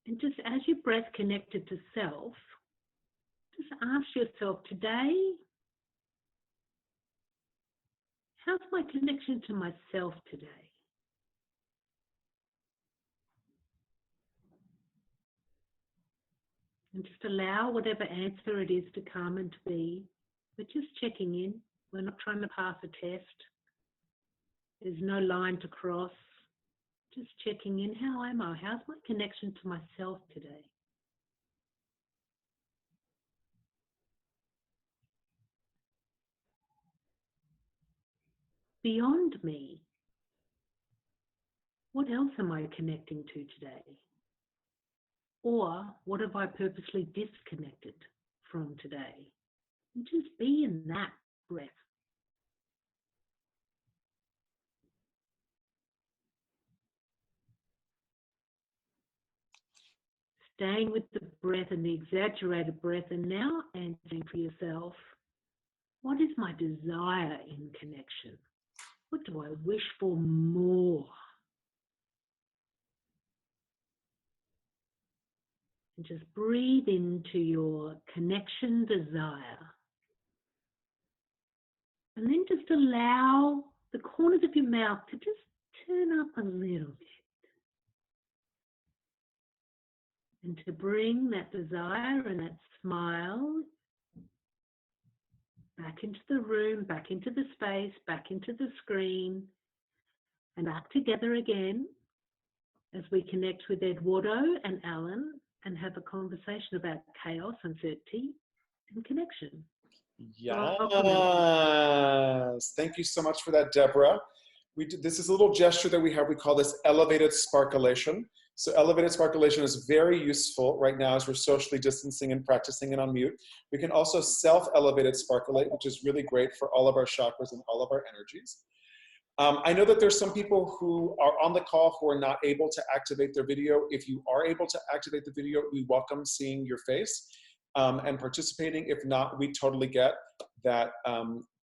And just as your breath connected to self, just ask yourself today, how's my connection to myself today? And just allow whatever answer it is to come and to be. We're just checking in. We're not trying to pass a test. There's no line to cross. Just checking in. How am I? How's my connection to myself today? Beyond me, what else am I connecting to today? Or what have I purposely disconnected from today? And just be in that breath. Staying with the breath and the exaggerated breath, and now answering for yourself, what is my desire in connection? What do I wish for more? And just breathe into your connection desire. And then just allow the corners of your mouth to just turn up a little bit. And to bring that desire and that smile back into the room, back into the space, back into the screen, and back together again as we connect with Eduardo and Alan and have a conversation about chaos, uncertainty, and connection. Yes. Thank you so much for that, Deborah. This is a little gesture that we have. We call this elevated sparkleation. So elevated sparkleation is very useful right now as we're socially distancing and practicing it on mute. We can also self-elevated sparklate, which is really great for all of our chakras and all of our energies. I know that there's some people who are on the call who are not able to activate their video. If you are able to activate the video, we welcome seeing your face and participating. If not, we totally get that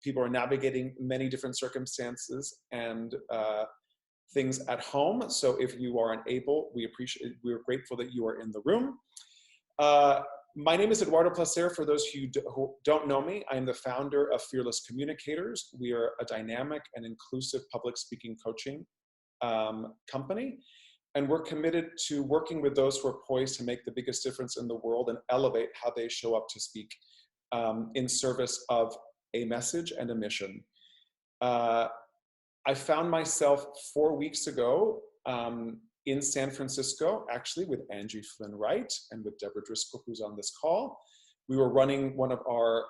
people are navigating many different circumstances and things at home. So if you are unable, we're grateful that you are in the room. My name is Eduardo Placer. For those who don't know me, I am the founder of Fearless Communicators. We are a dynamic and inclusive public speaking coaching company. And we're committed to working with those who are poised to make the biggest difference in the world and elevate how they show up to speak in service of a message and a mission. I found myself 4 weeks ago in San Francisco, actually with Angie Flynn Wright and with Deborah Driscoll, who's on this call. We were running one of our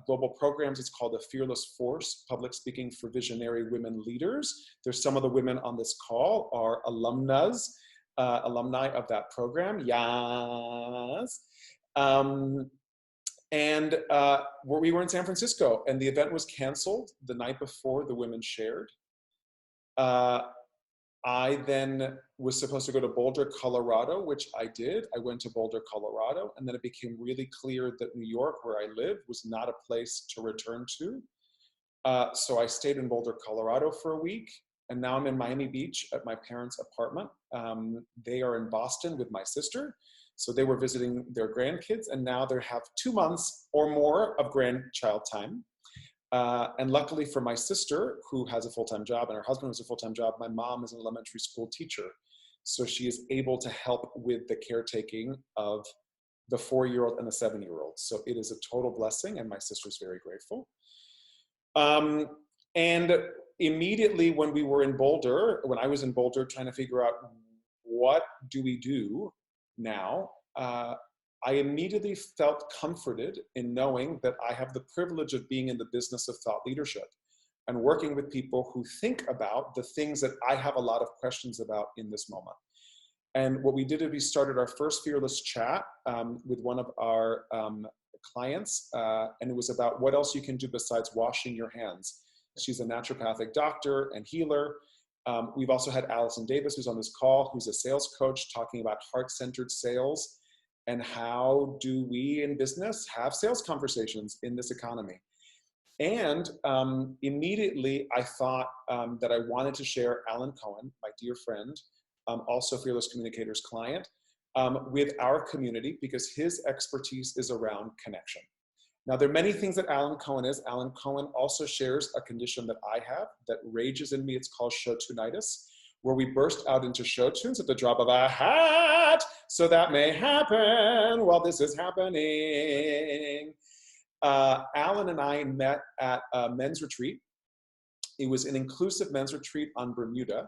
global programs. It's called the Fearless Force, Public Speaking for Visionary Women Leaders. There's some of the women on this call are alumni of that program. Yes. We were in San Francisco and the event was canceled the night before the women shared. I then was supposed to go to Boulder, Colorado, which I did. I went to Boulder, Colorado, and then it became really clear that New York, where I live, was not a place to return to. So I stayed in Boulder, Colorado for a week, and now I'm in Miami Beach at my parents' apartment. They are in Boston with my sister. So they were visiting their grandkids, and now they have 2 months or more of grandchild time. And luckily for my sister, who has a full-time job, and her husband has a full-time job, my mom is an elementary school teacher. So she is able to help with the caretaking of the 4-year-old and the 7-year-old. So it is a total blessing, and my sister's very grateful. And immediately when we were in Boulder, when I was in Boulder trying to figure out what do we do now, I immediately felt comforted in knowing that I have the privilege of being in the business of thought leadership and working with people who think about the things that I have a lot of questions about in this moment. And what we did is we started our first Fearless chat with one of our clients, and it was about what else you can do besides washing your hands. She's a naturopathic doctor and healer. We've also had Allison Davis, who's on this call, who's a sales coach, talking about heart-centered sales. And how do we in business have sales conversations in this economy? And immediately I thought that I wanted to share Alan Cohen, my dear friend, also Fearless Communicators client, with our community because his expertise is around connection. Now, there are many things that Alan Cohen is. Alan Cohen also shares a condition that I have that rages in me. It's called show-tunitis, where we burst out into show tunes at the drop of a hat. So that may happen while this is happening. Alan and I met at a men's retreat. It was an inclusive men's retreat on Bermuda.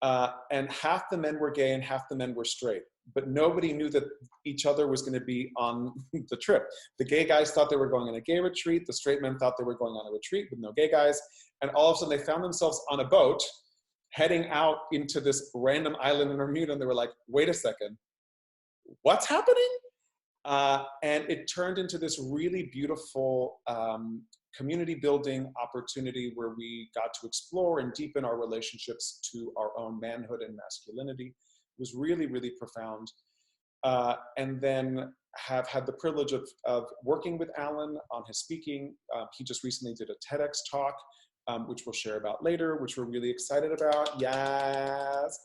And half the men were gay and half the men were straight. But nobody knew that each other was going to be on the trip. The gay guys thought they were going on a gay retreat. The straight men thought they were going on a retreat with no gay guys. And all of a sudden they found themselves on a boat heading out into this random island in Bermuda. And they were like, wait a second, what's happening? And it turned into this really beautiful community building opportunity where we got to explore and deepen our relationships to our own manhood and masculinity. It was really, really profound. And then have had the privilege of working with Alan on his speaking. He just recently did a TEDx talk, which we'll share about later, which we're really excited about. Yes.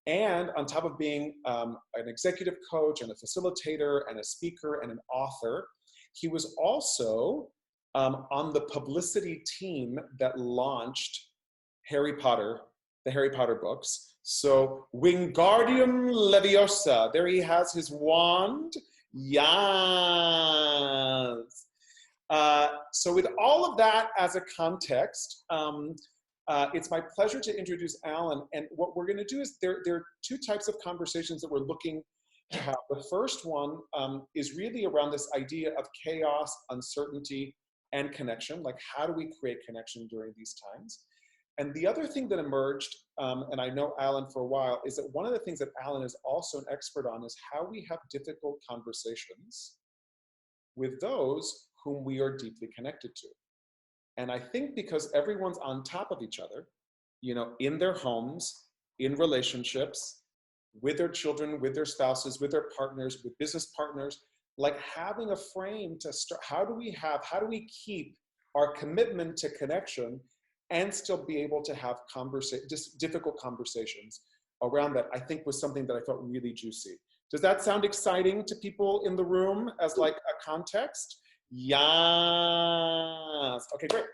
And on top of being an executive coach and a facilitator and a speaker and an author, he was also on the publicity team that launched Harry Potter, the Harry Potter books. So Wingardium Leviosa, there he has his wand. Yes. So with all of that as a context, it's my pleasure to introduce Alan. And what we're going to do is there are two types of conversations that we're looking to have. The first one is really around this idea of chaos, uncertainty, and connection. Like, how do we create connection during these times? And the other thing that emerged, and I know Alan for a while, is that one of the things that Alan is also an expert on is how we have difficult conversations with those whom we are deeply connected to. And I think because everyone's on top of each other, you know, in their homes, in relationships, with their children, with their spouses, with their partners, with business partners, like having a frame to start, how do we keep our commitment to connection and still be able to have difficult conversations around that, I think was something that I felt really juicy. Does that sound exciting to people in the room as like a context? Yes. Okay, great.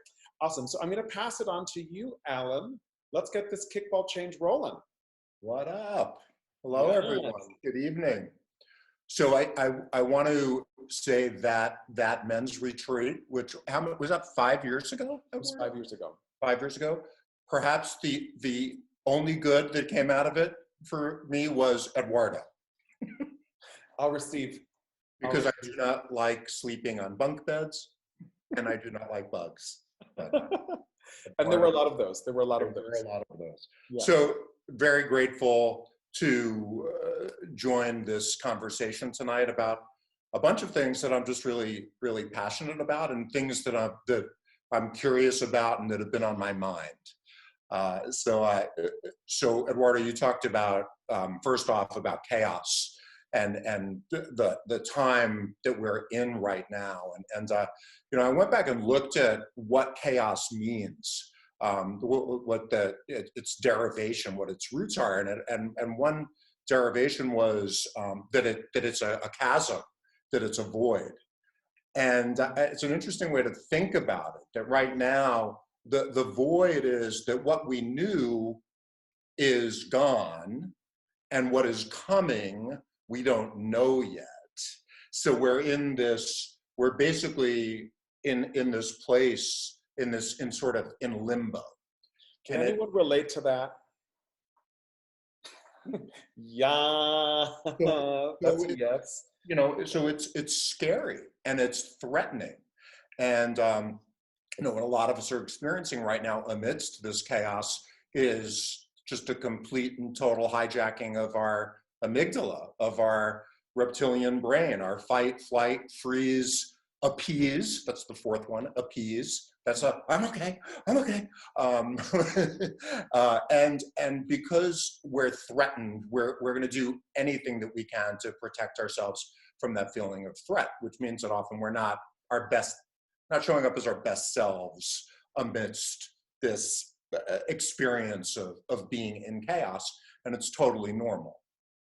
Awesome. So I'm going to pass it on to you, Alan. Let's get this kickball change rolling. What up? Hello, everyone. Good evening. So I want to say that men's retreat, which was that 5 years ago? It was 5 years ago. 5 years ago. Perhaps the only good that came out of it for me was Eduardo. I'll receive. Because I do not like sleeping on bunk beds, and I do not like bugs. But, and there were a lot of those. There were a lot of those. Yeah. So very grateful to join this conversation tonight about a bunch of things that I'm just really, really passionate about, and things that I'm curious about and that have been on my mind. So Eduardo, you talked about first off about chaos. And the time that we're in right now, and you know, I went back and looked at what chaos means, what its derivation, what its roots are, and one derivation was that it's a chasm, that it's a void, and it's an interesting way to think about it. That right now the void is that what we knew is gone, and what is coming we don't know yet. So we're basically in this place, in limbo. Can anyone relate to that? Yeah, that's a yes. You know, so it's scary and it's threatening. And you know, what a lot of us are experiencing right now amidst this chaos is just a complete and total hijacking of our amygdala, of our reptilian brain, our fight, flight, freeze, appease. That's the fourth one, appease. That's I'm okay. And because we're threatened, we're going to do anything that we can to protect ourselves from that feeling of threat, which means that often we're not showing up as our best selves amidst this experience of being in chaos, and it's totally normal.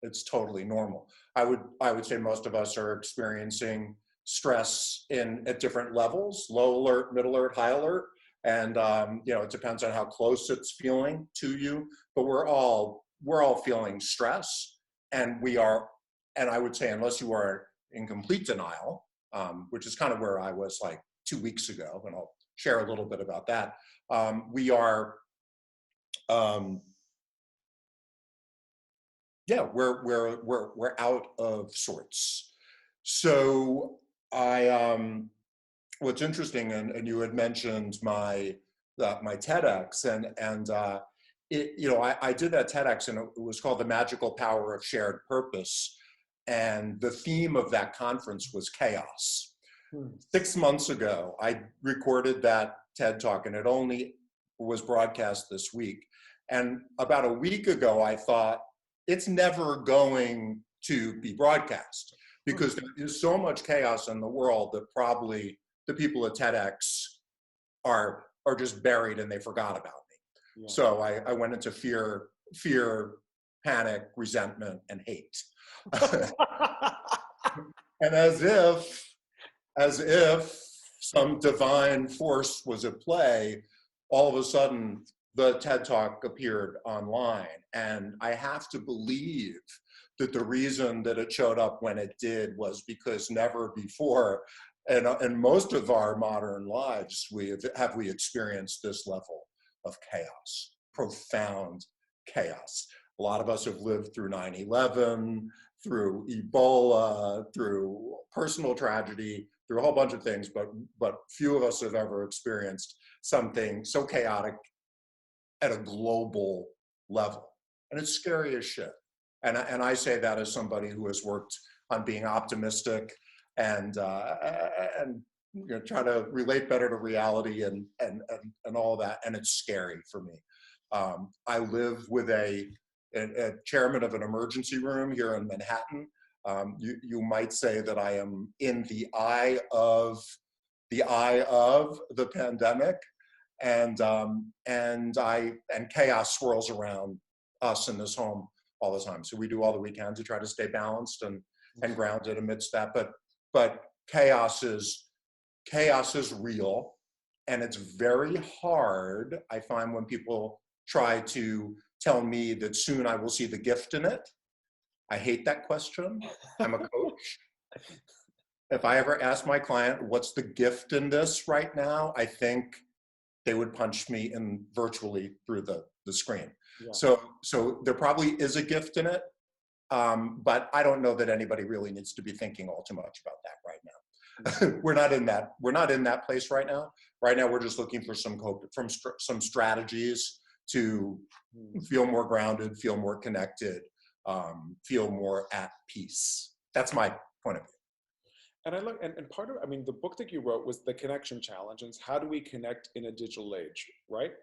It's totally normal. I would say most of us are experiencing stress at different levels: low alert, middle alert, high alert, and it depends on how close it's feeling to you. But we're all feeling stress, and and I would say, unless you are in complete denial, which is kind of where I was like 2 weeks ago, and I'll share a little bit about that. We're out of sorts. So what's interesting, and you had mentioned my TEDx, and I did that TEDx, and it was called The Magical Power of Shared Purpose. And the theme of that conference was chaos. 6 months ago, I recorded that TED Talk, and it only was broadcast this week. And about a week ago, I thought, it's never going to be broadcast because there's so much chaos in the world that probably the people at TEDx are just buried and they forgot about me. Yeah. So I went into fear, panic, resentment, and hate. And as if some divine force was at play, all of a sudden the TED Talk appeared online. And I have to believe that the reason that it showed up when it did was because never before in most of our modern lives have we experienced this level of chaos, profound chaos. A lot of us have lived through 9/11, through Ebola, through personal tragedy, through a whole bunch of things, but few of us have ever experienced something so chaotic at a global level. And it's scary as shit. And I say that as somebody who has worked on being optimistic and try to relate better to reality and all that. And it's scary for me. I live with a chairman of an emergency room here in Manhattan. You might say that I am in the eye of the pandemic, and chaos swirls around us in this home all the time. So we do all that we can to try to stay balanced and grounded amidst that. But chaos is real, and it's very hard, I find, when people try to tell me that soon I will see the gift in it. I hate that question. I'm a coach. If I ever ask my client, what's the gift in this right now? I think they would punch me in virtually through the screen. Yeah. So there probably is a gift in it, but I don't know that anybody really needs to be thinking all too much about that right now. We're not in that place right now. Right now, we're just looking for some strategies to feel more grounded, feel more connected, feel more at peace. That's my point of view. And I look, and part of, the book that you wrote was The Connection Challenge, and it's how do we connect in a digital age, right?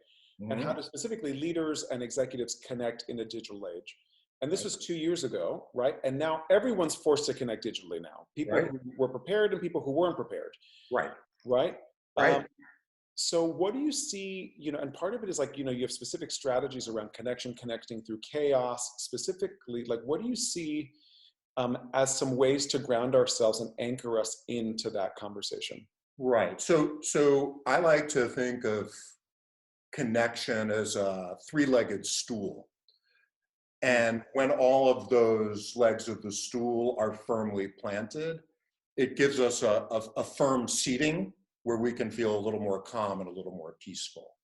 Mm-hmm. And how do specifically leaders and executives connect in a digital age. And this was 2 years ago, right? And now everyone's forced to connect digitally now. People who were prepared and people who weren't prepared. Right. Right? Right. So what do you see, and part of it is like, you have specific strategies around connecting through chaos, specifically, like what do you see as some ways to ground ourselves and anchor us into that conversation? Right. So I like to think of connection as a three-legged stool. And when all of those legs of the stool are firmly planted, it gives us a firm seating where we can feel a little more calm and a little more peaceful.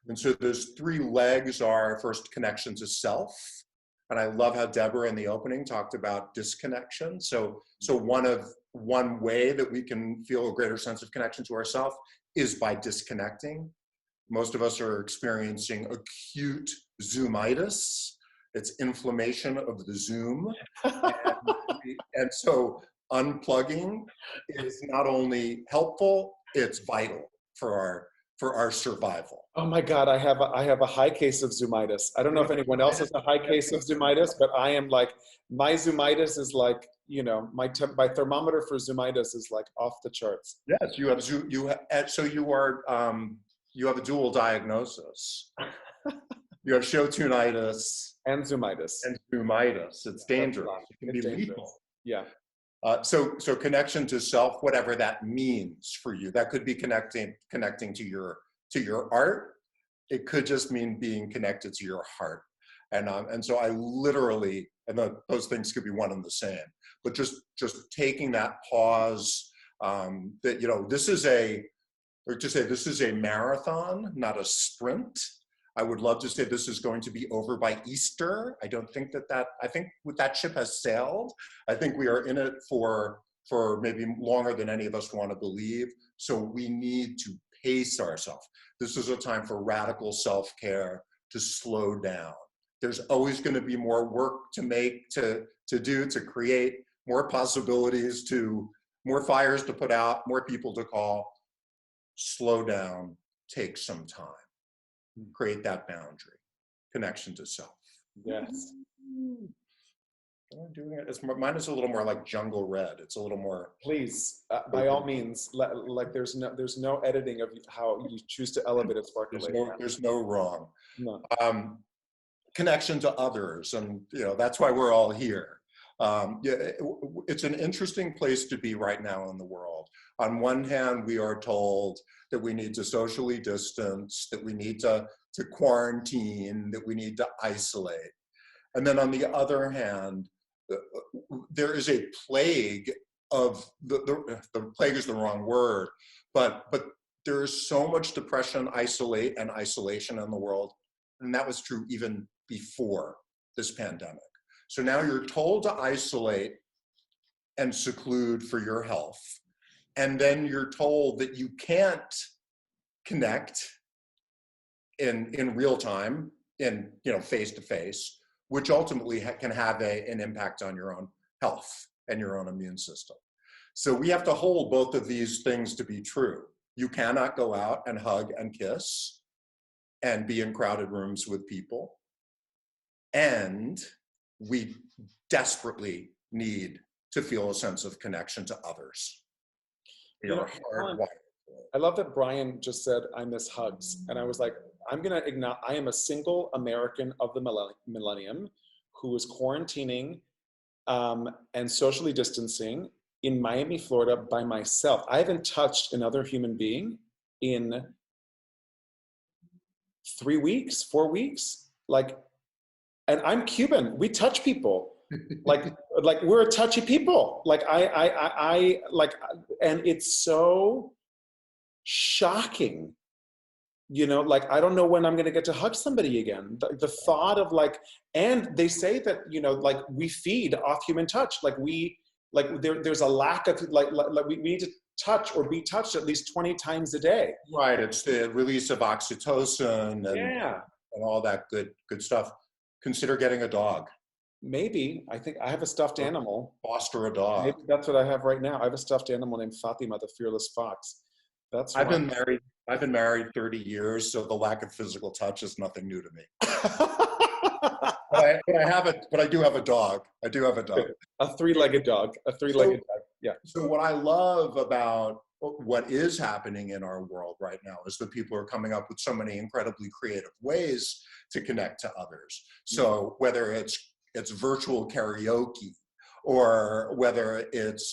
And so those three legs are, first, connection to self. And I love how Deborah in the opening talked about disconnection. So one way that we can feel a greater sense of connection to ourselves is by disconnecting. Most of us are experiencing acute Zoomitis. It's inflammation of the Zoom. And so unplugging is not only helpful, it's vital for our survival. Oh my God, I have a high case of Zoomitis. I don't know if anyone else has a high case of Zoomitis, but I am like, my Zoomitis is like, my thermometer for Zoomitis is like off the charts. Yes, you have a dual diagnosis. You have Shotunitis And zoomitis. and Zoomitis. It's dangerous. It can be It's dangerous. lethal. Yeah. So connection to self, whatever that means for you, that could be connecting to your art. It could just mean being connected to your heart. And so I literally, and those things could be one and the same, but just taking that pause, that, you know, this is a marathon, not a sprint. I would love to say this is going to be over by Easter. I don't think I think that ship has sailed. I think we are in it for maybe longer than any of us want to believe. So we need to pace ourselves. This is a time for radical self-care, to slow down. There's always going to be more work to make, to do, to create, more possibilities, more fires to put out, more people to call. Slow down, take some time. Create that boundary, connection to self. Yes. Doing it. Mine is a little more like Jungle Red. It's a little more. Please, by all means, like there's no editing of how you choose to elevate a sparkling. There's no wrong. No. Connection to others, and you know that's why we're all here. It's an interesting place to be right now in the world. On one hand, we are told that we need to socially distance, that we need to quarantine, that we need to isolate. And then on the other hand, there is a plague of, the plague is the wrong word, but there is so much depression, isolation in the world. And that was true even before this pandemic. So now you're told to isolate and seclude for your health. And then you're told that you can't connect in real time, face to face, which ultimately can have an impact on your own health and your own immune system. So we have to hold both of these things to be true. You cannot go out and hug and kiss and be in crowded rooms with people. And we desperately need to feel a sense of connection to others. I love that Brian just said, I miss hugs. And I was like, I am a single American of the millennium who is quarantining and socially distancing in Miami, Florida by myself. I haven't touched another human being in 3 weeks, 4 weeks. And I'm Cuban. We touch people. like we're a touchy people. And it's so shocking. I don't know when I'm going to get to hug somebody again. The thought of and they say that, we feed off human touch. There's a lack of, we need to touch or be touched at least 20 times a day. Right. It's the release of oxytocin and all that good stuff. Consider getting a dog. Maybe. I think I have a stuffed animal. Foster a dog. Maybe that's what I have right now. I have a stuffed animal named Fatima, the fearless fox. I've been married 30 years, so the lack of physical touch is nothing new to me. but I do have a dog. I do have a dog. A three-legged dog. Yeah. So what I love about what is happening in our world right now is that people are coming up with so many incredibly creative ways to connect to others. So whether it's virtual karaoke, or whether it's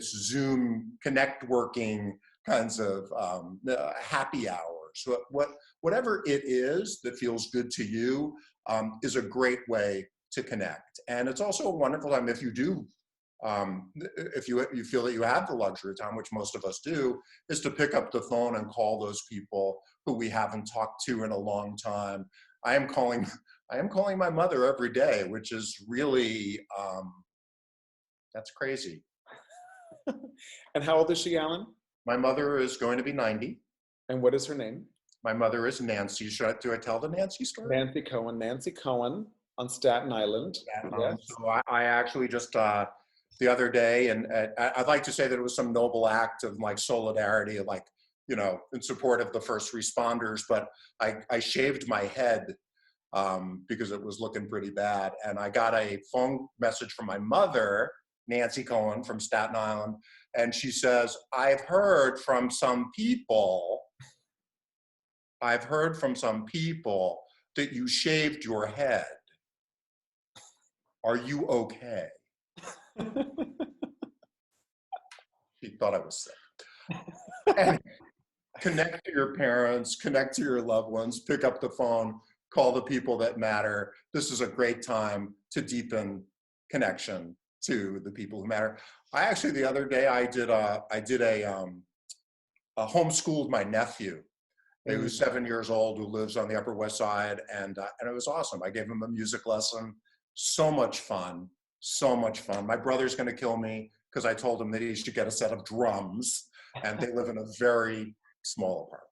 Zoom connect working kinds of happy hours, whatever it is that feels good to you is a great way to connect. And it's also a wonderful time if you do, if you feel that you have the luxury of time, which most of us do, is to pick up the phone and call those people who we haven't talked to in a long time. I am calling my mother every day, which is really, that's crazy. And how old is she, Alan? My mother is going to be 90. And what is her name? My mother is Nancy. Do I tell the Nancy story? Nancy Cohen on Staten Island. Yes. So I actually just, the other day, and I'd like to say that it was some noble act of solidarity, in support of the first responders, but I shaved my head because it was looking pretty bad. And I got a phone message from my mother, Nancy Cohen from Staten Island. And she says, I've heard from some people that you shaved your head. Are you okay? She thought I was sick. And connect to your parents, connect to your loved ones, pick up the phone, call the people that matter. This is a great time to deepen connection to the people who matter. I actually, the other day, I homeschooled my nephew. He was 7 years old, who lives on the Upper West Side, and it was awesome. I gave him a music lesson. So much fun, so much fun. My brother's going to kill me because I told him that he should get a set of drums, and they live in a very small apartment.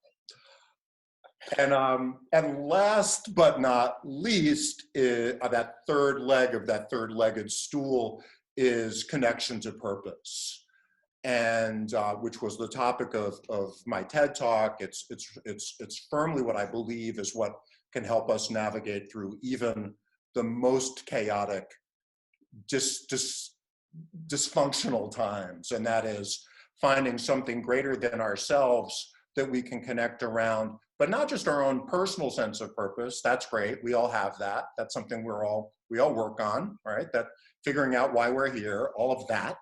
And last but not least, that third leg of that third-legged stool is connection to purpose. And which was the topic of my TED Talk. It's firmly what I believe is what can help us navigate through even the most chaotic, dysfunctional times, and that is finding something greater than ourselves that we can connect around, but not just our own personal sense of purpose. That's great. We all have that. That's something we all work on, right? That figuring out why we're here, all of that.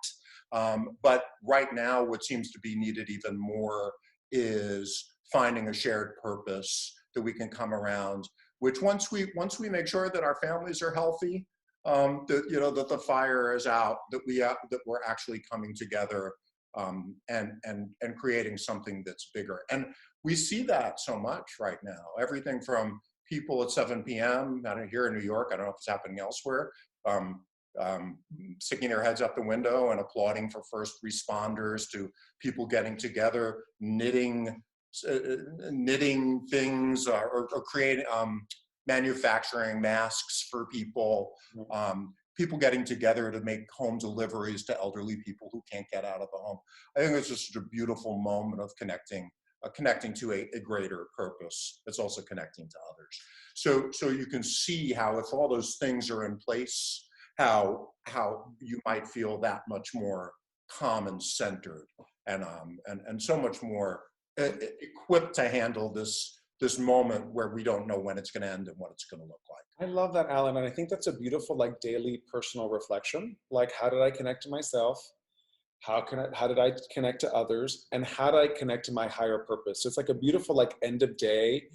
But right now, what seems to be needed even more is finding a shared purpose that we can come around, which once we make sure that our families are healthy, that the fire is out, that we're actually coming together and creating something that's bigger. And we see that so much right now. Everything from people at 7 p.m. here in New York, I don't know if it's happening elsewhere, sticking their heads out the window and applauding for first responders, to people getting together, knitting things, or creating, manufacturing masks for people, people getting together to make home deliveries to elderly people who can't get out of the home. I think it's just a beautiful moment of connecting to a greater purpose. It's also connecting to others. So you can see how, if all those things are in place, how you might feel that much more calm and centered, and so much more equipped to handle this moment where we don't know when it's going to end and what it's going to look like. I love that, Alan. And I think that's a beautiful, daily personal reflection. How did I connect to myself? How did I connect to others? And how did I connect to my higher purpose? So it's a beautiful, end of day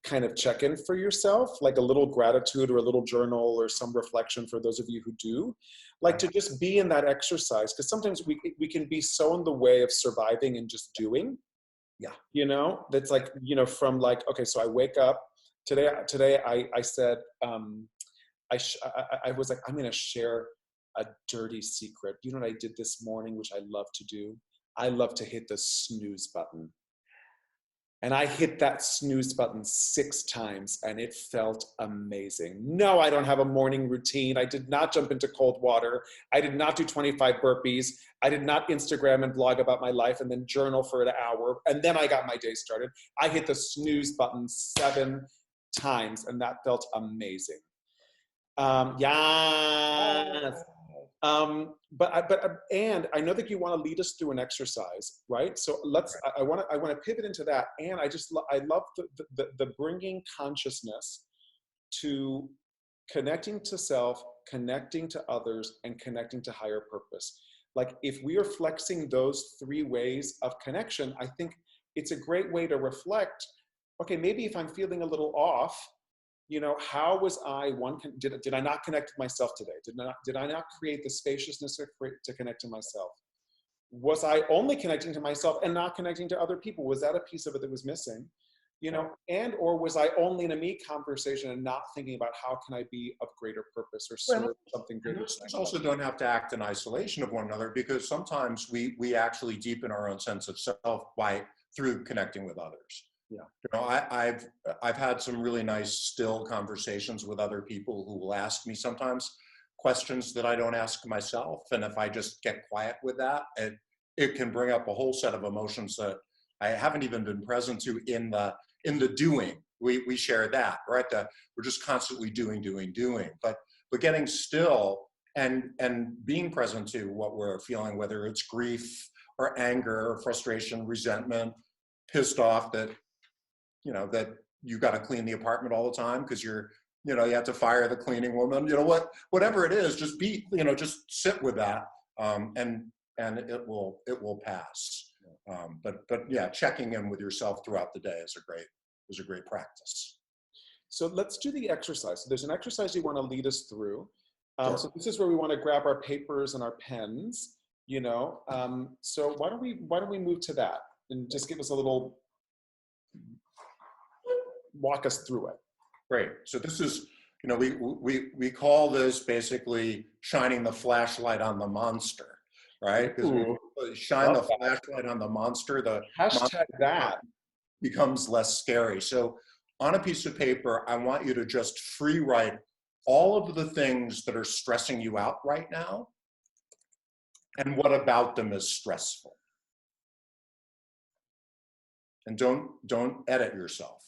kind of check-in for yourself, a little gratitude or a little journal or some reflection for those of you who do, to just be in that exercise. Because sometimes we can be so in the way of surviving and just doing. Yeah. That's from okay, so I wake up today. I said, I was I'm going to share a dirty secret. You know what I did this morning, which I love to do? I love to hit the snooze button. And I hit that snooze button 6 times, and it felt amazing. No, I don't have a morning routine. I did not jump into cold water. I did not do 25 burpees. I did not Instagram and blog about my life and then journal for an hour. And then I got my day started. I hit the snooze button 7 times, and that felt amazing. Yes. And I know that you want to lead us through an exercise, right? So I want to pivot into that. And I love the bringing consciousness to connecting to self, connecting to others, and connecting to higher purpose. If we are flexing those 3 ways of connection, I think it's a great way to reflect, okay, maybe if I'm feeling a little off, how was did I not connect with myself today? Did I not create the spaciousness to connect to myself? Was I only connecting to myself and not connecting to other people? Was that a piece of it that was missing? Or was I only in a me conversation and not thinking about how can I be of greater purpose or serve something greater? We also don't have to act in isolation of one another, because sometimes we actually deepen our own sense of self through connecting with others. Yeah. I've had some really nice still conversations with other people who will ask me sometimes questions that I don't ask myself. And if I just get quiet with that, it can bring up a whole set of emotions that I haven't even been present to in the doing. We share that, right? We're just constantly doing. But getting still and being present to what we're feeling, whether it's grief or anger or frustration, resentment, pissed off that you got to clean the apartment all the time because you have to fire the cleaning woman, whatever it is, just just sit with that. And it will pass. But yeah, checking in with yourself throughout the day is a great practice. So let's do the exercise. So there's an exercise you want to lead us through. Sure. So this is where we want to grab our papers and our pens. So why don't we move to that and just give us a little, walk us through it. Great. So this is, we call this basically shining the flashlight on the monster, right? Because we shine the flashlight on the monster, the hashtag that becomes less scary. So on a piece of paper, I want you to just free write all of the things that are stressing you out right now, and what about them is stressful. And don't edit yourself.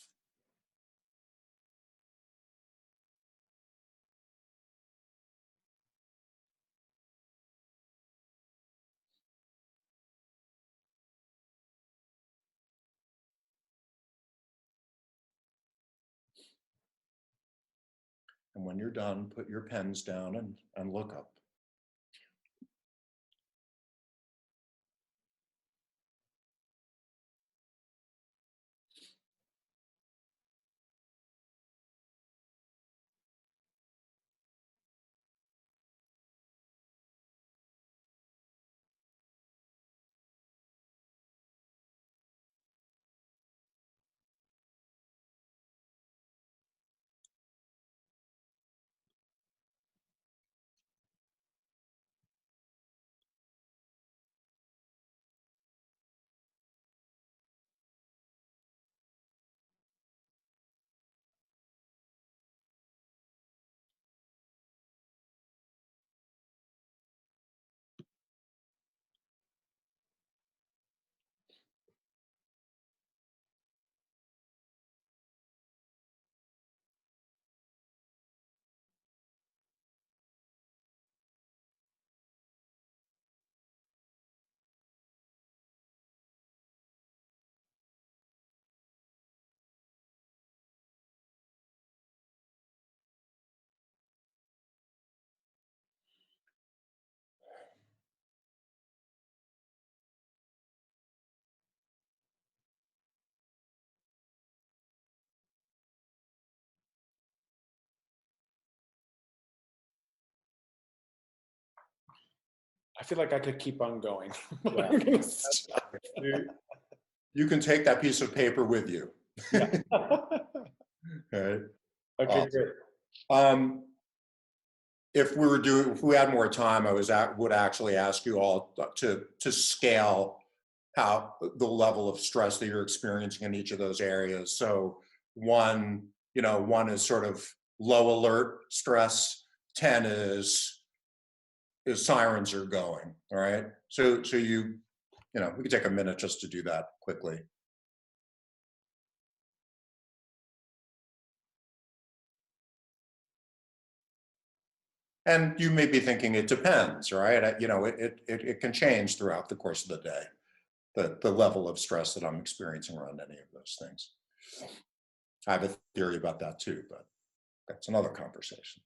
And when you're done, put your pens down and look up. I feel like I could keep on going. Yeah. You can take that piece of paper with you. Yeah. Okay. Okay, great. If we had more time, would actually ask you all to scale how the level of stress that you're experiencing in each of those areas. So one is sort of low alert stress. 10 is sirens are going. All right. So we could take a minute just to do that quickly. And you may be thinking it depends, right? It can change throughout the course of the day, the level of stress that I'm experiencing around any of those things. I have a theory about that too, but that's another conversation.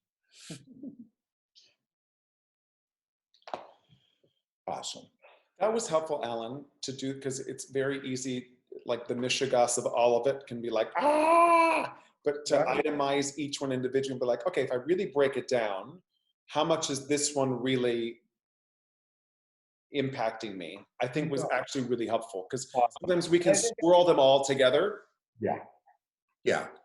Awesome. That was helpful, Alan, to do, because it's very easy, like the mishigas of all of it can be like, but to itemize each one individually and be like, okay, if I really break it down, how much is this one really impacting me? I think was actually really helpful, because sometimes we can swirl them all together. Yeah.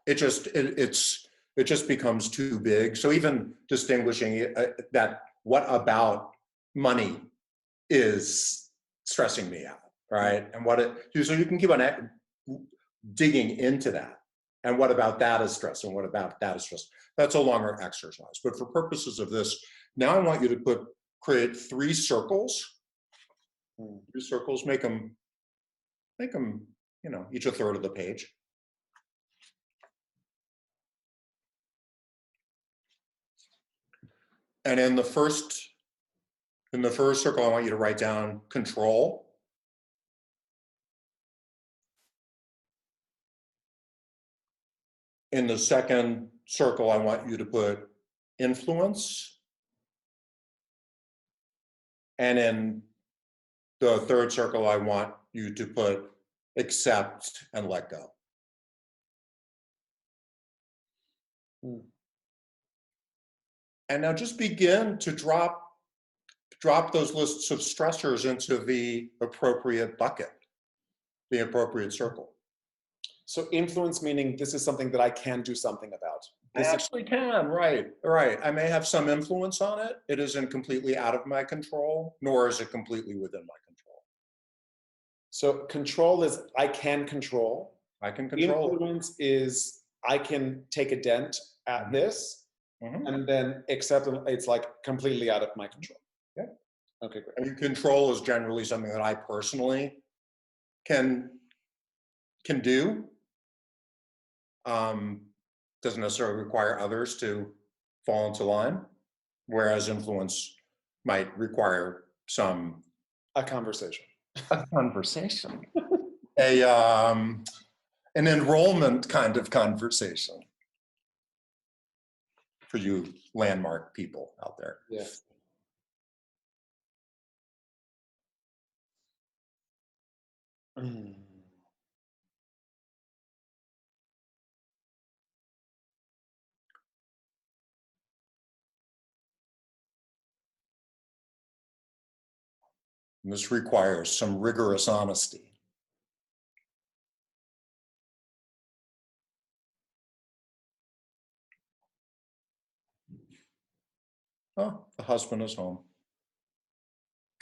It just becomes too big. So even distinguishing that what about money is stressing me out, right? And so you can keep on digging into that. And what about that is stress? And what about that is stress? That's a longer exercise. But for purposes of this, now I want you to create 3 circles. 3 circles, make them, each a third of the page. And in the first circle, I want you to write down control. In the second circle, I want you to put influence. And in the third circle, I want you to put accept and let go. And now just begin to drop those lists of stressors into the appropriate bucket, the appropriate circle. So influence meaning this is something that I can do something about. I actually can, right. I may have some influence on it. It isn't completely out of my control, nor is it completely within my control. So control is I can control. I can control it. Influence is I can take a dent at this, and then accept it's like completely out of my control. Yeah. Okay, great. And control is generally something that I personally can do. Doesn't necessarily require others to fall into line, whereas influence might require a conversation. An enrollment kind of conversation for you landmark people out there. Yes. And this requires some rigorous honesty. Oh, the husband is home.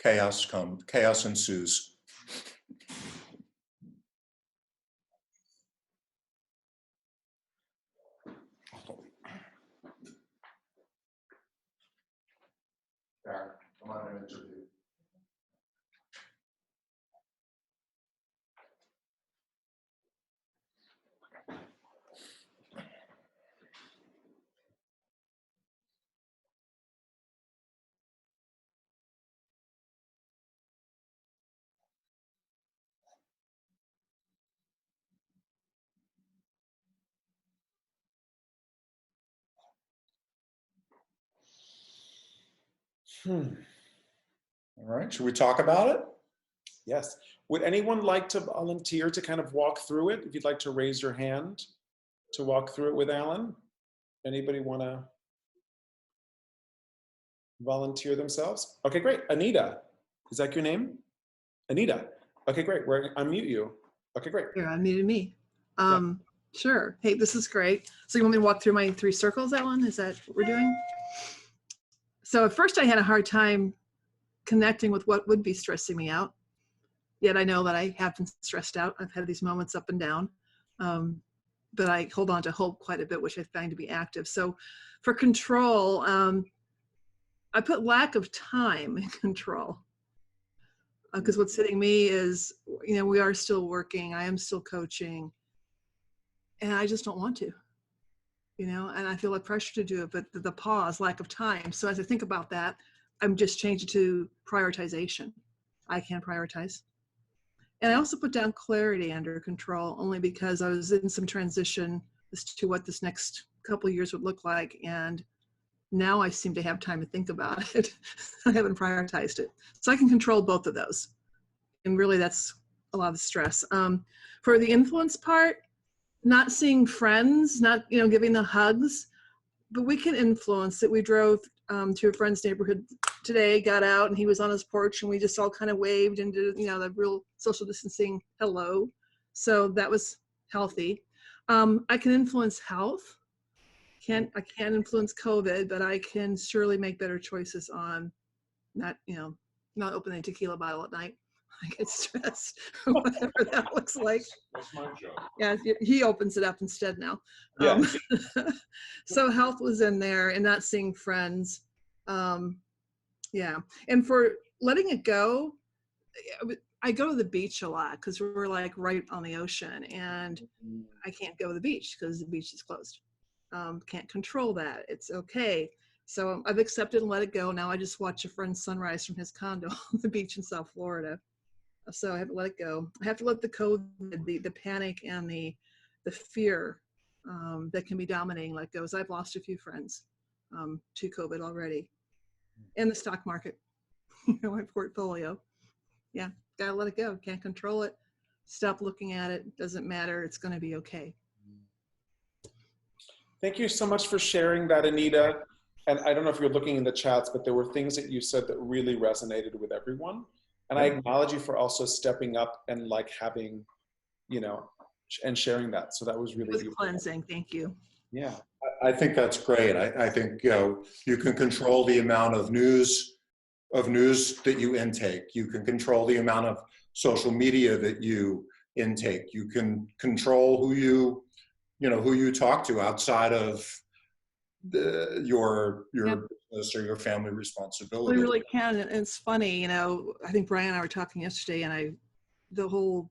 Chaos ensues. I'm on an interview. All right, should we talk about it? Yes. Would anyone like to volunteer to kind of walk through it? If you'd like to raise your hand to walk through it with Alan. Anybody want to volunteer themselves? Okay, great. Anita, is that your name? Anita. Okay, great. We're going to unmute you. Okay, great. You're unmuted me. Sure. Hey, this is great. So you want me to walk through my 3 circles, Ellen? Is that what we're doing? So at first I had a hard time connecting with what would be stressing me out. Yet I know that I have been stressed out. I've had these moments up and down. But I hold on to hope quite a bit, which I find to be active. So for control, I put lack of time in control. Because what's hitting me is, we are still working. I am still coaching. And I just don't want to, and I feel a pressure to do it, but the pause, lack of time. So as I think about that, I'm just changing to prioritization. I can prioritize. And I also put down clarity under control, only because I was in some transition as to what this next couple of years would look like. And now I seem to have time to think about it. I haven't prioritized it. So I can control both of those. And really that's a lot of stress. For the influence part, not seeing friends, not, giving the hugs, but we can influence it. We drove to a friend's neighborhood today, got out, and he was on his porch, and we just all kind of waved and did, the real social distancing hello. So that was healthy. I can influence health. I can't influence COVID, but I can surely make better choices on not opening a tequila bottle at night. I get stressed, or whatever that looks like. That's my job. Yeah, he opens it up instead now. Yeah. So health was in there, and not seeing friends. Yeah, and for letting it go, I go to the beach a lot because we're like right on the ocean, and I can't go to the beach because the beach is closed. Can't control that. It's okay. So I've accepted and let it go. Now I just watch a friend's sunrise from his condo on the beach in South Florida. So I have to let it go. I have to let the COVID, the panic, and the fear that can be dominating like those. I've lost a few friends to COVID already in the stock market, my portfolio. Yeah, gotta let it go. Can't control it. Stop looking at it. Doesn't matter. It's going to be okay. Thank you so much for sharing that, Anita. And I don't know if you're looking in the chats, but there were things that you said that really resonated with everyone. And I acknowledge you for also stepping up and like having, and sharing that. So that was really beautiful. Cleansing. Thank you. Yeah. I think that's great. I think, you can control the amount of news that you intake. You can control the amount of social media that you intake. You can control who you talk to outside of your business or your family responsibility. We really can. And it's funny, I think Brian and I were talking yesterday, and the whole,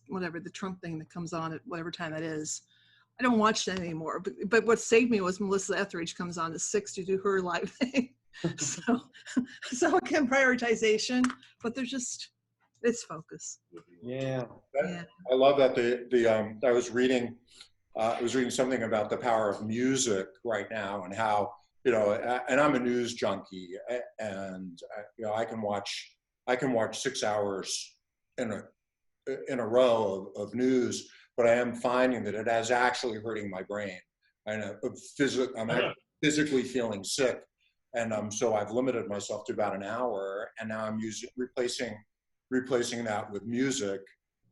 whatever, the Trump thing that comes on at whatever time it is, I don't watch that anymore. But what saved me was Melissa Etheridge comes on at 6 to do her live thing. So again, prioritization, but it's focus. Yeah. I love that I was reading something about the power of music right now, and how, and I'm a news junkie, and I can watch 6 hours in a row of news, but I am finding that it is actually hurting my brain. I'm physically feeling sick. And so I've limited myself to about an hour, and now I'm replacing that with music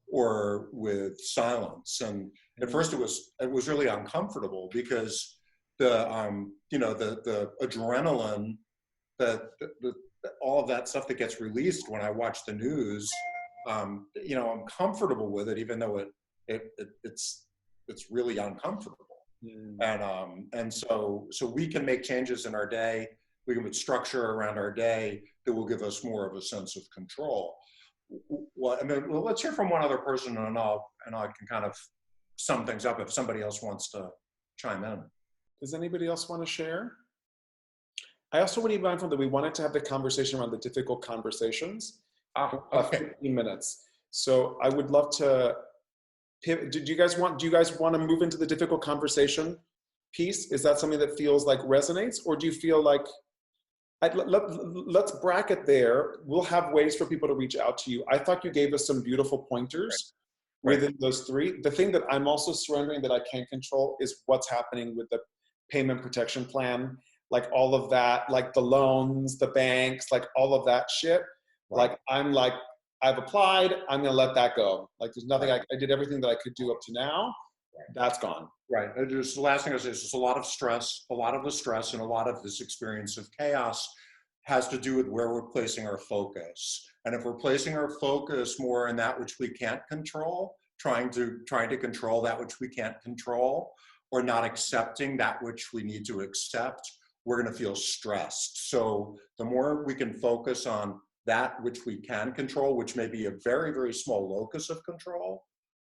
or with silence. And at first it was really uncomfortable, because the adrenaline, all of that stuff that gets released when I watch the news, I'm comfortable with it, even though it's really uncomfortable. And so we can make changes in our day. We can put structure around our day that will give us more of a sense of control. Let's hear from one other person, and I can kind of sum things up if somebody else wants to chime in. Does anybody else want to share? I also want to be mindful that we wanted to have the conversation around the difficult conversations. Okay. 15 minutes. So I would love to pivot. Do you guys want to move into the difficult conversation piece? Is that something that feels like resonates, or do you feel like let's bracket there. We'll have ways for people to reach out to you. I thought you gave us some beautiful pointers within those three. The thing that I'm also surrendering that I can't control is what's happening with the payment protection plan, like all of that, like the loans, the banks, like all of that shit. Like I've applied, I'm gonna let that go. Like there's nothing, I did everything that I could do up to now. That's gone. Right. Just the last thing I say is just a lot of stress. A lot of the stress and a lot of this experience of chaos has to do with where we're placing our focus. And if we're placing our focus more in that which we can't control, trying to control that which we can't control, or not accepting that which we need to accept, we're going to feel stressed. So the more we can focus on that which we can control, which may be a very, very small locus of control,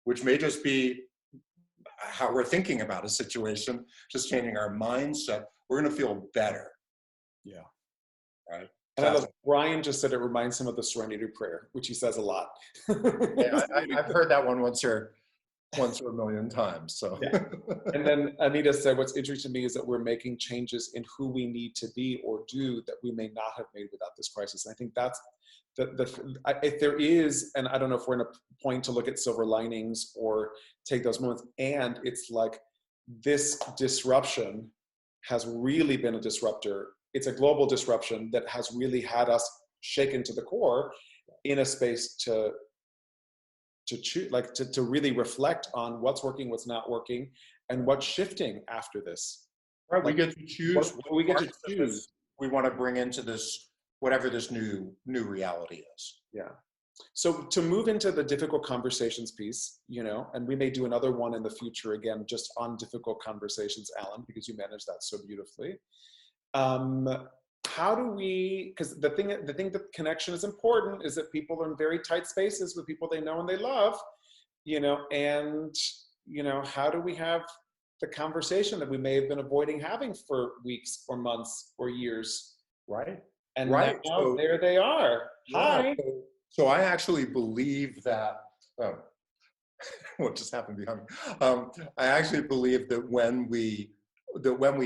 which may just be how we're thinking about a situation, just changing our mindset, we're going to feel better. Yeah. Right. And I love, Brian just said it reminds him of the Serenity Prayer, which he says a lot. Yeah, I've heard that one once or a million times. So. Yeah. And then Anita said, what's interesting to me is that we're making changes in who we need to be or do that we may not have made without this crisis. And I think that's if there is, and I don't know if we're in a point to look at silver linings or take those moments, and it's like this disruption has really been a disruptor. It's a global disruption that has really had us shaken to the core in a space to choose, like to really reflect on what's working, what's not working, and what's shifting after this. Right, we get to choose. We get to choose. We want to bring into this, whatever this new reality is. Yeah. So to move into the difficult conversations piece, and we may do another one in the future again, just on difficult conversations, Alan, because you manage that so beautifully. How do we, because the thing that connection is important is that people are in very tight spaces with people they know and they love, and, how do we have the conversation that we may have been avoiding having for weeks or months or years? Right. And right. now so, there they are. Yeah, hi. So I actually believe that, what just happened behind me? I actually believe that when we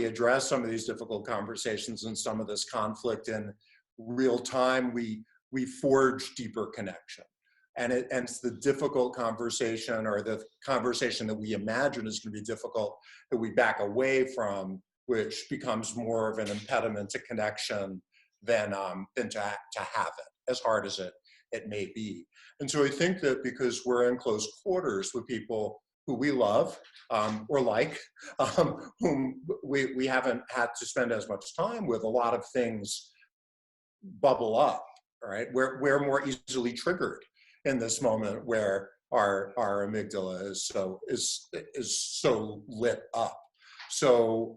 address some of these difficult conversations and some of this conflict in real time, we forge deeper connection. And it's the difficult conversation, or the conversation that we imagine is going to be difficult, that we back away from, which becomes more of an impediment to connection than to have it, as hard as it may be. And so I think that because we're in close quarters with people who we love or like, whom we haven't had to spend as much time with, a lot of things bubble up, right? We're more easily triggered in this moment where our amygdala is so lit up. So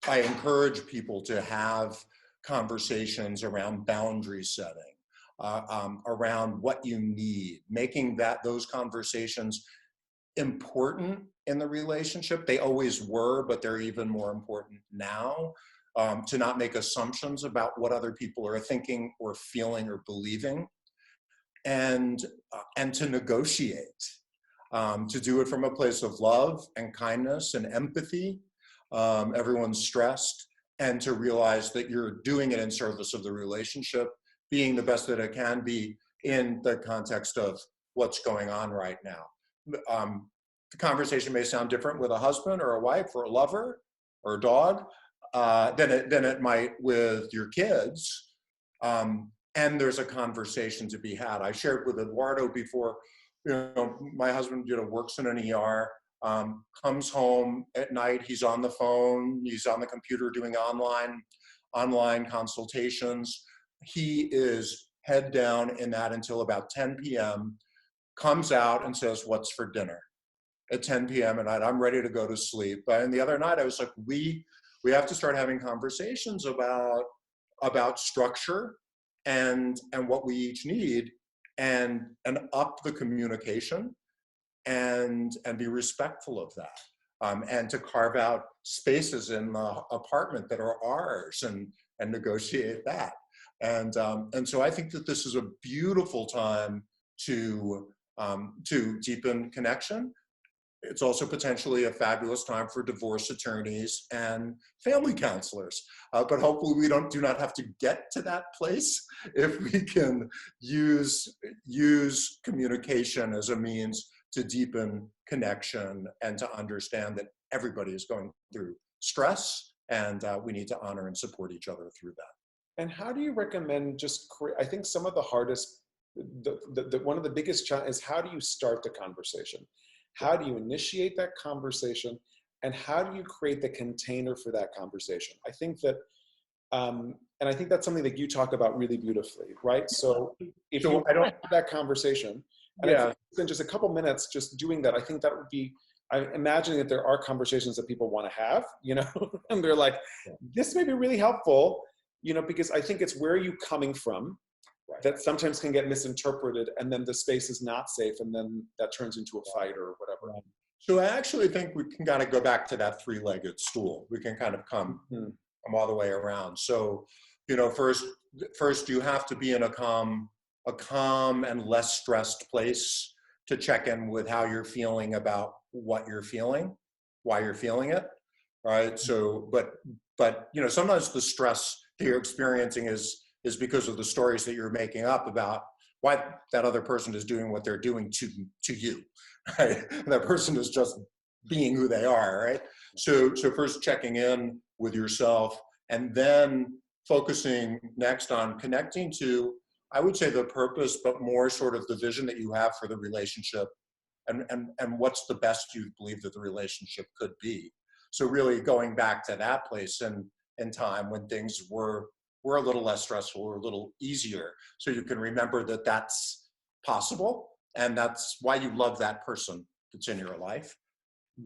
I encourage people to have conversations around boundary setting, around what you need, making those conversations important in the relationship. They always were, but they're even more important now. To not make assumptions about what other people are thinking or feeling or believing, and to negotiate, to do it from a place of love and kindness and empathy. Everyone's stressed, and to realize that you're doing it in service of the relationship, being the best that it can be in the context of what's going on right now. The conversation may sound different with a husband or a wife or a lover or a dog than it might with your kids. And there's a conversation to be had. I shared with Eduardo before, my husband, works in an ER, comes home at night, he's on the phone, he's on the computer doing online consultations. He is head down in that until about 10 p.m., comes out and says, "What's for dinner?" At 10 p.m. at night, I'm ready to go to sleep. And the other night I was like, we have to start having conversations about structure and what we each need, and up the communication and be respectful of that, and to carve out spaces in the apartment that are ours and negotiate that. And so I think that this is a beautiful time to deepen connection. It's also potentially a fabulous time for divorce attorneys and family counselors. But hopefully we do not have to get to that place if we can use communication as a means to deepen connection and to understand that everybody is going through stress, and we need to honor and support each other through that. And how do you recommend I think some of the hardest, one of the biggest challenges is, how do you start the conversation? How do you initiate that conversation? And how do you create the container for that conversation? I think that, and I think that's something that you talk about really beautifully, right? So if you have that conversation, and if it's in just a couple minutes just doing that, I think that would be, I'm imagining that there are conversations that people want to have, and they're like, this may be really helpful, because I think it's where are you coming from that sometimes can get misinterpreted, and then the space is not safe, and then that turns into a fight or whatever. So I actually think we can kind of go back to that three-legged stool. We can kind of come all the way around. So, first you have to be in a calm and less stressed place to check in with how you're feeling about what you're feeling, why you're feeling it, right? So, but sometimes the stress that you're experiencing is because of the stories that you're making up about why that other person is doing what they're doing to you, right? And that person is just being who they are, right? So first checking in with yourself, and then focusing next on connecting to, I would say, the purpose, but more sort of the vision that you have for the relationship, and what's the best you believe that the relationship could be. So really going back to that place in time when things were a little less stressful or a little easier, so you can remember that that's possible, and that's why you love that person that's in your life.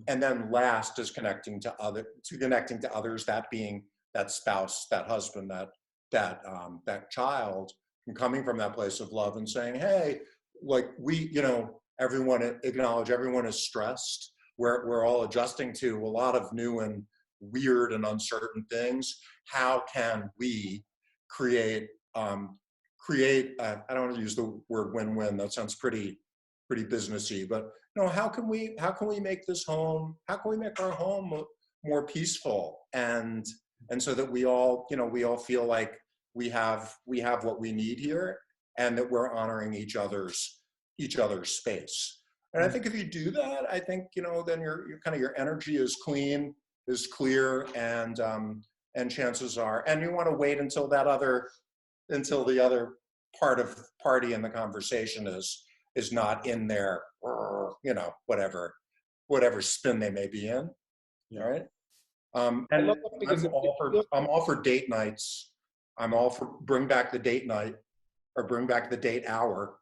And then last is connecting to others, that being that spouse, that husband, that child, and coming from that place of love and saying, hey, like everyone is stressed. We're all adjusting to a lot of new and weird and uncertain things. How can we create create, I don't want to use the word win-win, that sounds pretty businessy, but how can we make this home, how can we make our home more peaceful, and so that we all feel like we have what we need here, and that we're honoring each other's space. And I think if you do that, I think then your energy is clear, and chances are, and you want to wait until the other party in the conversation is not in there, whatever spin they may be in. Yeah. Right. I And love that because I'm all for date nights. I'm all for bring back the date night, or bring back the date hour,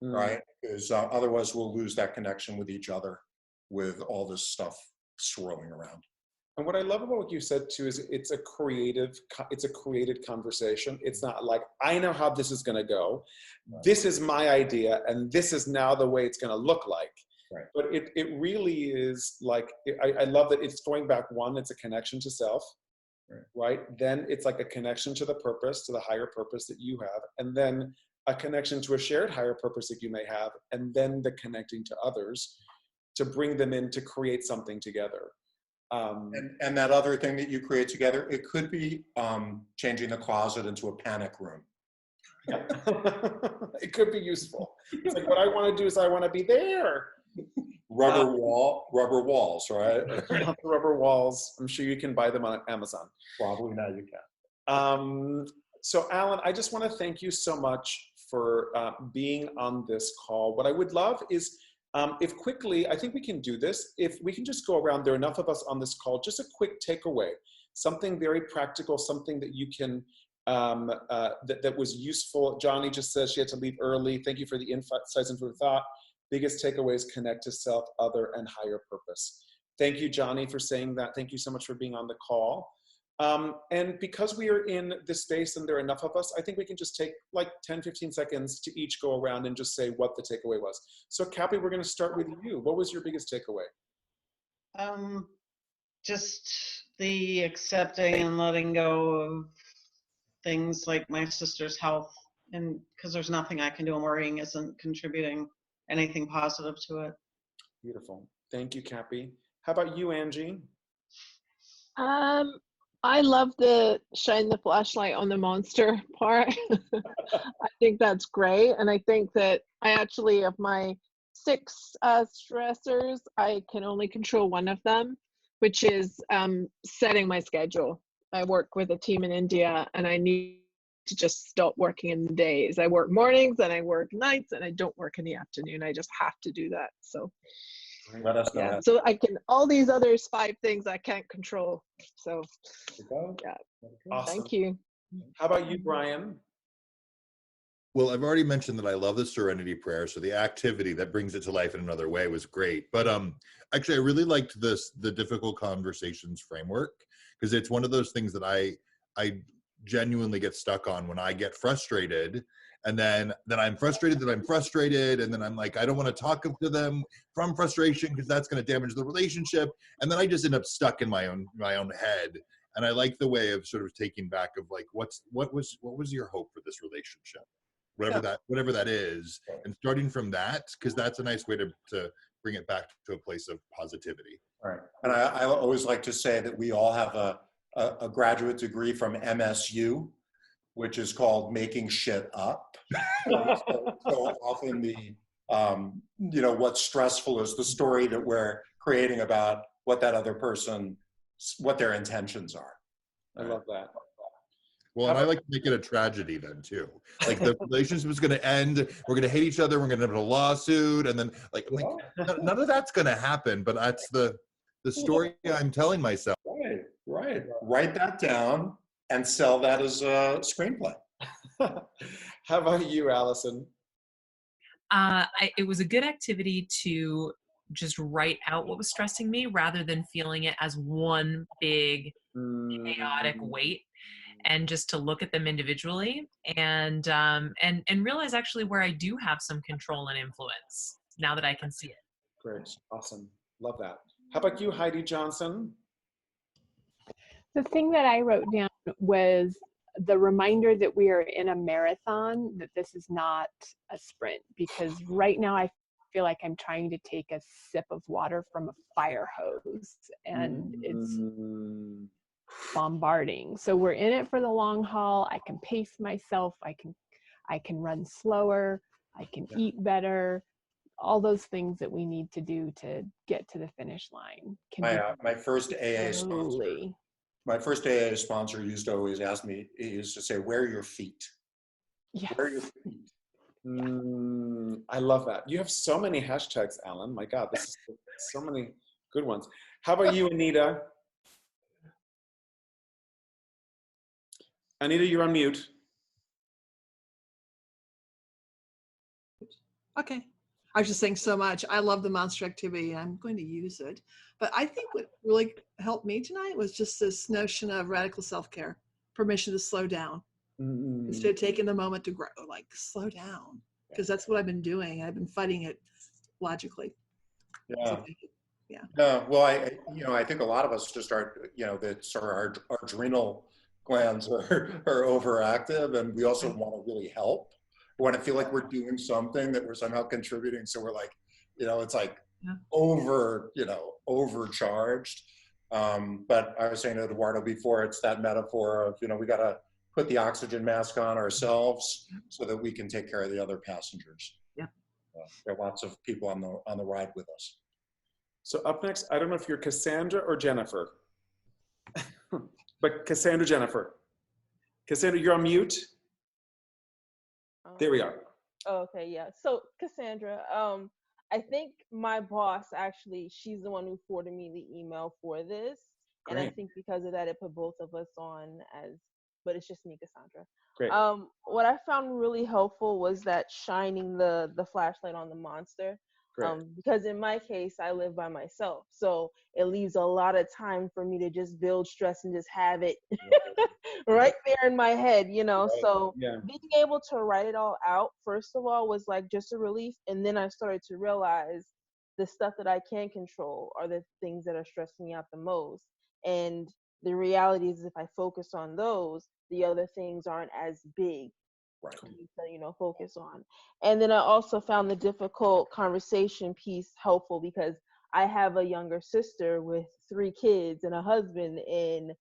right? Because otherwise we'll lose that connection with each other with all this stuff swirling around. And what I love about what you said too is it's a created conversation. It's not like, I know how this is going to go. This is my idea, and this is now the way it's going to look like. Right. But it really is like, I love that it's going back. One, it's a connection to self, right? Then it's like a connection to the purpose, to the higher purpose that you have. And then a connection to a shared higher purpose that you may have. And then the connecting to others to bring them in to create something together. And that other thing that you create together, it could be changing the closet into a panic room. It could be useful. It's like, what I want to do is I want to be there. Rubber walls, right? Rubber walls. I'm sure you can buy them on Amazon. Probably now you can. So Alan, I just want to thank you so much for being on this call. What I would love is, if quickly, I think we can do this, if we can just go around, there are enough of us on this call, just a quick takeaway, something very practical, something that you can, that was useful. Johnny just says she had to leave early. Thank you for the insights and for the thought. Biggest takeaways: connect to self, other, and higher purpose. Thank you, Johnny, for saying that. Thank you so much for being on the call. And because we are in this space and there are enough of us, I think we can just take like 10, 15 seconds to each go around and just say what the takeaway was. So Cappy, we're going to start with you. What was your biggest takeaway? Just the accepting and letting go of things like my sister's health, and because there's nothing I can do, and worrying isn't contributing anything positive to it. Beautiful. Thank you, Cappy. How about you, Angie? I love the shine the flashlight on the monster part. I think that's great. And I think that I actually, of my 6 stressors, I can only control one of them, which is setting my schedule. I work with a team in India, and I need to just stop working in the days. I work mornings and I work nights, and I don't work in the afternoon. I just have to do that. So let us know. yeah, so I can, all these other 5 things I can't control. So yeah, Awesome. Thank you. How about you, Brian? Well, I've already mentioned that I love the Serenity Prayer, so the activity that brings it to life in another way was great. But actually, I really liked the difficult conversations framework, because it's one of those things that I genuinely get stuck on when I get frustrated, and then I'm frustrated that I'm frustrated, and then I'm like, I don't want to talk to them from frustration because that's going to damage the relationship, and then I just end up stuck in my own head. And I like the way of sort of taking back of like, what was your hope for this relationship, whatever that is, and starting from that, because that's a nice way to bring it back to a place of positivity. Right. And I always like to say that we all have a graduate degree from MSU, which is called making shit up. So often what's stressful is the story that we're creating about what that other person, what their intentions are. I love that. Well, and I like to make it a tragedy then too. Like the relationship is going to end. We're going to hate each other. We're going to have a lawsuit, and then none of that's going to happen. But that's the story I'm telling myself. Right. Write that down and sell that as a screenplay. How about you, Allison? It was a good activity to just write out what was stressing me rather than feeling it as one big chaotic weight, and just to look at them individually and realize actually where I do have some control and influence now that I can see it. Great. Awesome. Love that. How about you, Heidi Johnson? The thing that I wrote down was the reminder that we are in a marathon, that this is not a sprint, because right now I feel like I'm trying to take a sip of water from a fire hose, and it's bombarding. So we're in it for the long haul. I can pace myself. I can run slower. I can eat better. All those things that we need to do to get to the finish line. My first AA sponsor. My first AA sponsor used to always ask me. He used to say, "Where are your feet?" Yes. Where are your feet? I love that. You have so many hashtags, Alan. My God, this is so many good ones. How about you, Anita? Anita, you're on mute. Okay. I was just saying so much. I love the monster activity, and I'm going to use it. But I think what really helped me tonight was just this notion of radical self-care, permission to slow down. Instead of taking the moment to grow, like slow down, because that's what I've been doing. I've been fighting it logically. Yeah. So thank you. Yeah. Well, I think a lot of us just are, that sort of our adrenal glands are overactive, and we also want to really help. We want to feel like we're doing something, that we're somehow contributing. So we're like, it's like overcharged. But I was saying to Eduardo before, it's that metaphor of, we got to put the oxygen mask on ourselves so that we can take care of the other passengers. Yeah. There are lots of people on the ride with us. So up next, I don't know if you're Cassandra or Jennifer, but Cassandra, Jennifer. Cassandra, you're on mute. There we are. Okay, yeah. So Cassandra, I think my boss actually, she's the one who forwarded me the email for this. Great. And I think because of that, it put both of us on as, but it's just me, Cassandra. Great. What I found really helpful was that shining the flashlight on the monster. Because in my case, I live by myself. So it leaves a lot of time for me to just build stress and just have it right there in my head, Right. So being able to write it all out, first of all, was like just a relief. And then I started to realize the stuff that I can control are the things that are stressing me out the most. And the reality is, if I focus on those, the other things aren't as big. Right. To focus on. And then I also found the difficult conversation piece helpful, because I have a younger sister with 3 kids and a husband, and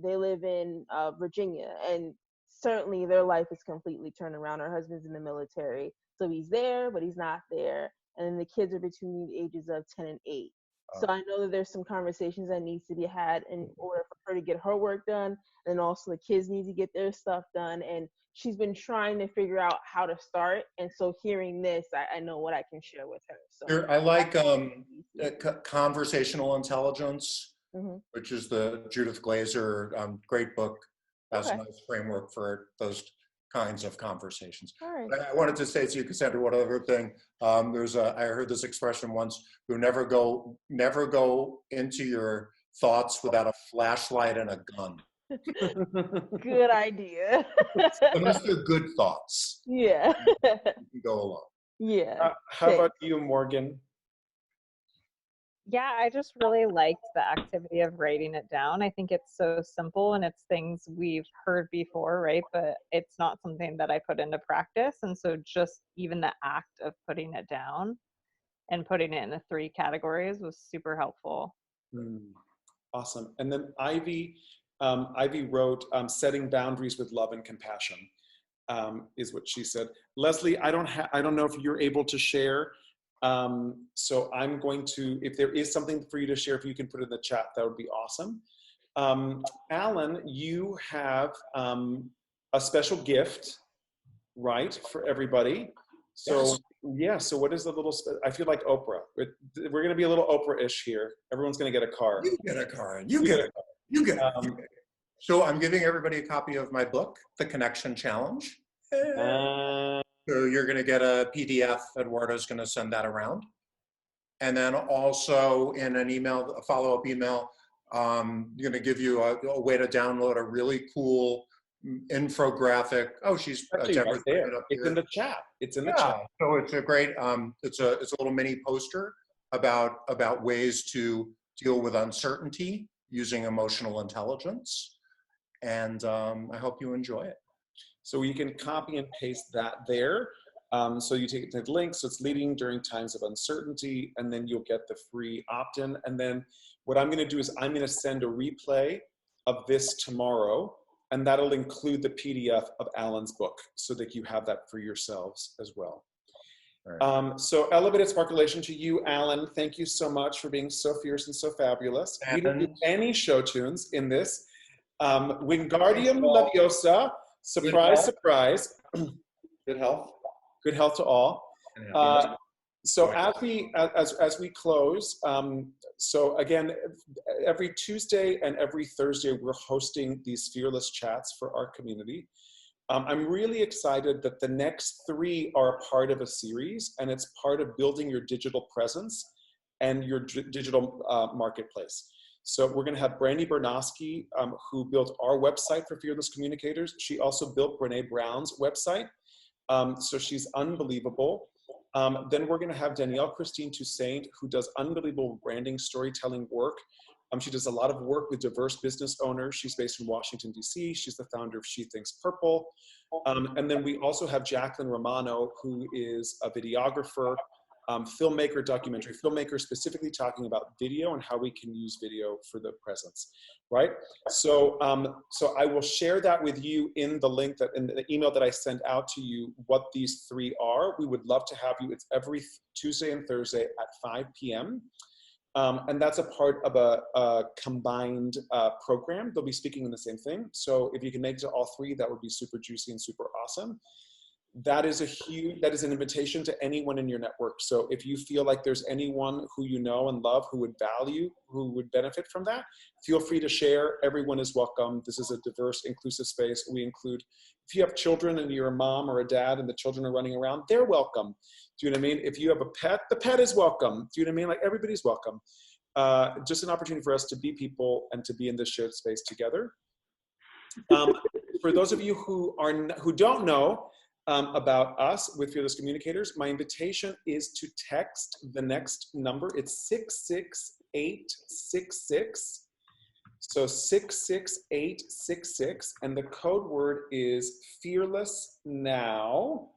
they live in Virginia, and certainly their life is completely turned around. Her husband's in the military, so he's there, but he's not there. And then the kids are between the ages of 10 and 8. So I know that there's some conversations that needs to be had in order for her to get her work done, and also the kids need to get their stuff done. And she's been trying to figure out how to start. And so hearing this, I know what I can share with her. So I like Conversational Intelligence, which is the Judith Glaser great book. That's a nice framework for those kinds of conversations. But I wanted to say to you, Cassandra, one other thing. I heard this expression once: "You never go into your thoughts without a flashlight and a gun." Good idea. Unless they're good thoughts. Yeah. You can go along. Yeah. How about you, Morgan? Yeah, I just really liked the activity of writing it down. I think it's so simple, and it's things we've heard before, right? But it's not something that I put into practice. And so just even the act of putting it down and putting it in the 3 categories was super helpful. Awesome. And then Ivy wrote, setting boundaries with love and compassion, is what she said. Leslie, I don't know if you're able to share. So I'm going to, if there is something for you to share, if you can put it in the chat, that would be awesome. Alan, you have a special gift, right, for everybody. So so what is the little, I feel like Oprah. We're going to be a little Oprah-ish here. Everyone's going to get a card. You get a card. You get a card. You get a card. So I'm giving everybody a copy of my book, The Connection Challenge. So you're going to get a PDF. Eduardo's going to send that around. And then also in an email, a follow-up email, I'm going to give you a way to download a really cool infographic. Oh, she's actually right there. It's in the chat. It's in the chat. So it's a great, it's a little mini poster about ways to deal with uncertainty using emotional intelligence. And I hope you enjoy it. So you can copy and paste that there. So you take the link, so it's leading during times of uncertainty, and then you'll get the free opt-in. And then what I'm gonna do is I'm gonna send a replay of this tomorrow, and that'll include the PDF of Alan's book so that you have that for yourselves as well. Right. So elevated sparkulation to you, Alan. Thank you so much for being so fierce and so fabulous. We didn't do any show tunes in this. Wingardium leviosa, surprise, surprise. Good health. Good health to all. So as we close, so again, every Tuesday and every Thursday, we're hosting these fearless chats for our community. I'm really excited that the next 3 are a part of a series, and it's part of building your digital presence and your digital marketplace. So we're going to have Brandy Bernowski, who built our website for Fearless Communicators. She also built Brene Brown's website. So she's unbelievable. Then we're going to have Danielle Christine Toussaint, who does unbelievable branding, storytelling work. She does a lot of work with diverse business owners. She's based in Washington, D.C. She's the founder of She Thinks Purple. And then we also have Jacqueline Romano, who is a videographer, filmmaker, documentary filmmaker, specifically talking about video and how we can use video for the presence, right? So, so I will share that with you in the link that in the email that I send out to you, what these 3 are. We would love to have you. It's every Tuesday and Thursday at 5 p.m. And that's a part of a combined program. They'll be speaking in the same thing. So if you can make it to all 3, that would be super juicy and super awesome. That is an invitation to anyone in your network. So if you feel like there's anyone who you know and love who would value, who would benefit from that, feel free to share. Everyone is welcome. This is a diverse, inclusive space. We include, if you have children and you're a mom or a dad and the children are running around, they're welcome. Do you know what I mean? If you have a pet, the pet is welcome. Do you know what I mean? Like, everybody's welcome. Just an opportunity for us to be people and to be in this shared space together. For those of you who don't know about us with Fearless Communicators, my invitation is to text the next number. It's 66866. So 66866, and the code word is fearless now.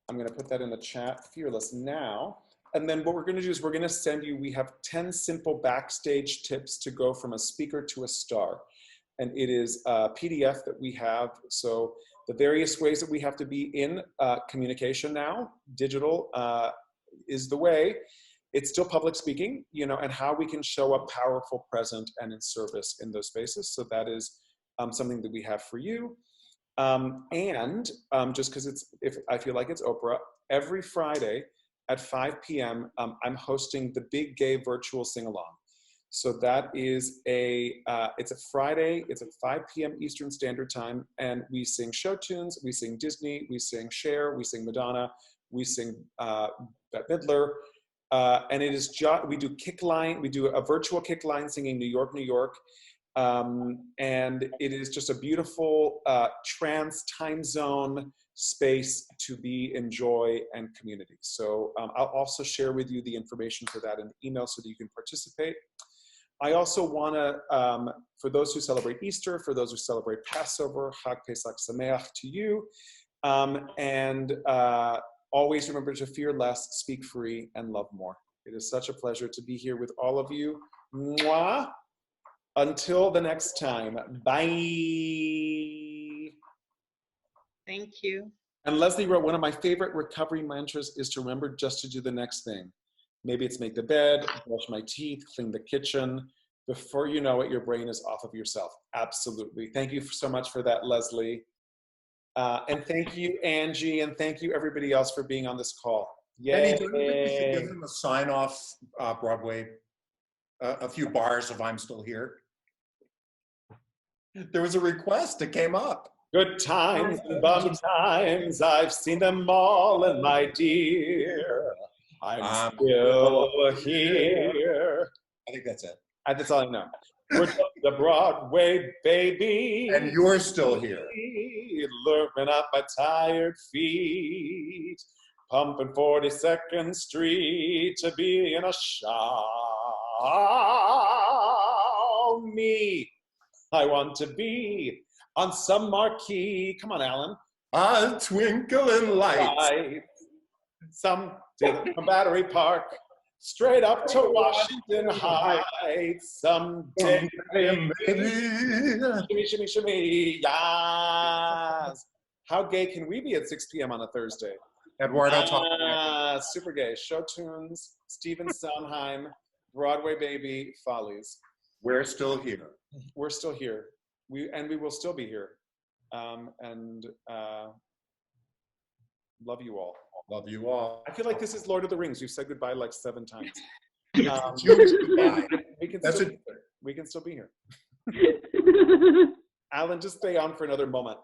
I'm going to put that in the chat, fearless now. And then what we're going to do is we're going to send you, we have 10 simple backstage tips to go from a speaker to a star. And it is a PDF that we have. So the various ways that we have to be in communication now, digital is the way. It's still public speaking, you know, and how we can show up powerful, present, and in service in those spaces. So that is something that we have for you. Just because if I feel like it's Oprah, every Friday at 5 p.m., I'm hosting the Big Gay Virtual Sing-Along. So that is it's a Friday, it's at 5 p.m. Eastern Standard Time, and we sing show tunes, we sing Disney, we sing Cher, we sing Madonna, we sing Bette Midler, and it is we do we do a virtual kick line singing New York, New York, and it is just a beautiful trans time zone space to be in joy and community. So I'll also share with you the information for that in the email so that you can participate. I also want to, for those who celebrate Easter, for those who celebrate Passover, Chag Pesach Sameach to you, and always remember to fear less, speak free, and love more. It is such a pleasure to be here with all of you. Mwah. Until the next time, bye. Thank you. And Leslie wrote, one of my favorite recovery mantras is to remember just to do the next thing. Maybe it's make the bed, brush my teeth, clean the kitchen. Before you know it, your brain is off of yourself. Absolutely. Thank you so much for that, Leslie. And thank you, Angie, and thank you, everybody else, for being on this call. Yay. Penny, do you think we should give them a sign-off Broadway, a few bars of I'm Still Here? There was a request that came up. Good times and bum times, I've seen them all, and my dear, I'm still here. I think that's it. That's all I know. We're the Broadway, baby. And you're still here. Lurking up my tired feet, pumping 42nd Street to be in a show. Me. I want to be on some marquee. Come on, Alan. A twinkling light. Right. Some from Battery Park straight up to Washington Heights. Someday, shimmy, shimmy, shimmy, yes. How gay can we be at 6 p.m. on a Thursday? Eduardo, talk. Super gay. Show tunes, Stephen Sondheim, Broadway Baby, Follies. We're still here. We're still here. We will still be here. Love you all. Love you all. I feel like this is Lord of the Rings. We've said goodbye like 7 times. Goodbye. We can still be here. Alan, just stay on for another moment.